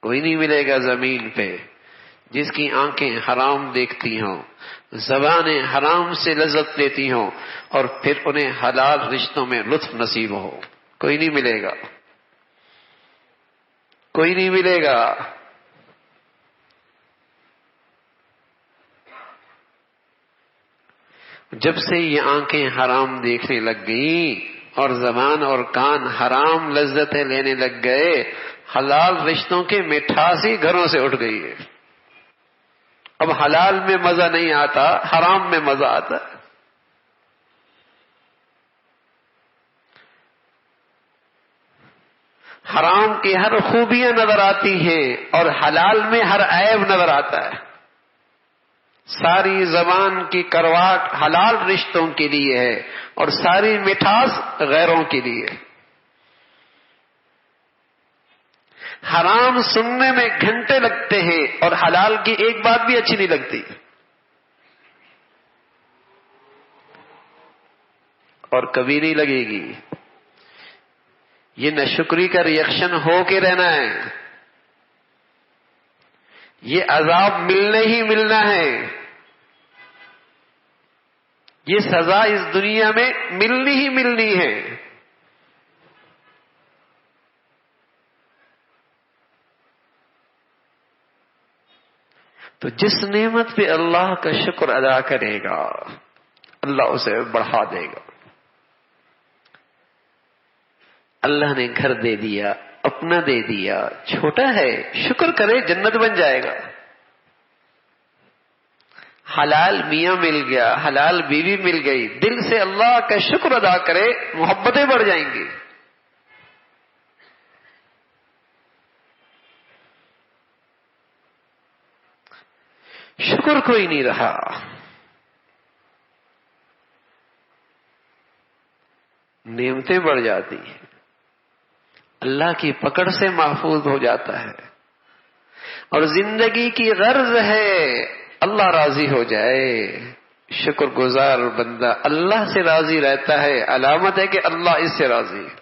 کوئی نہیں ملے گا زمین پہ جس کی آنکھیں حرام دیکھتی ہوں، زبانیں حرام سے لذت لیتی ہوں، اور پھر انہیں حلال رشتوں میں لطف نصیب ہو۔ کوئی نہیں ملے گا، کوئی نہیں ملے گا۔ جب سے یہ آنکھیں حرام دیکھنے لگ گئیں اور زبان اور کان حرام لذتیں لینے لگ گئے، حلال رشتوں کے مٹھاسی گھروں سے اٹھ گئی ہے۔ اب حلال میں مزہ نہیں آتا، حرام میں مزہ آتا ہے۔ حرام کی ہر خوبیاں نظر آتی ہیں اور حلال میں ہر عیب نظر آتا ہے۔ ساری زبان کی کرواٹ حلال رشتوں کے لیے ہے اور ساری مٹھاس غیروں کے لیے۔ حرام سننے میں گھنٹے لگتے ہیں اور حلال کی ایک بات بھی اچھی نہیں لگتی، اور کبھی نہیں لگے گی۔ یہ ناشکری کا ریئیکشن ہو کے رہنا ہے، یہ عذاب ملنا ہی ملنا ہے، یہ سزا اس دنیا میں ملنی ہی ملنی ہے۔ تو جس نعمت پہ اللہ کا شکر ادا کرے گا اللہ اسے بڑھا دے گا۔ اللہ نے گھر دے دیا، اپنا دے دیا، چھوٹا ہے، شکر کرے جنت بن جائے گا۔ حلال میاں مل گیا، حلال بیوی مل گئی، دل سے اللہ کا شکر ادا کرے، محبتیں بڑھ جائیں گی۔ شکر کوئی نہیں رہا، نعمتیں بڑھ جاتی ہیں، اللہ کی پکڑ سے محفوظ ہو جاتا ہے، اور زندگی کی غرض ہے اللہ راضی ہو جائے۔ شکر گزار بندہ اللہ سے راضی رہتا ہے، علامت ہے کہ اللہ اس سے راضی ہے۔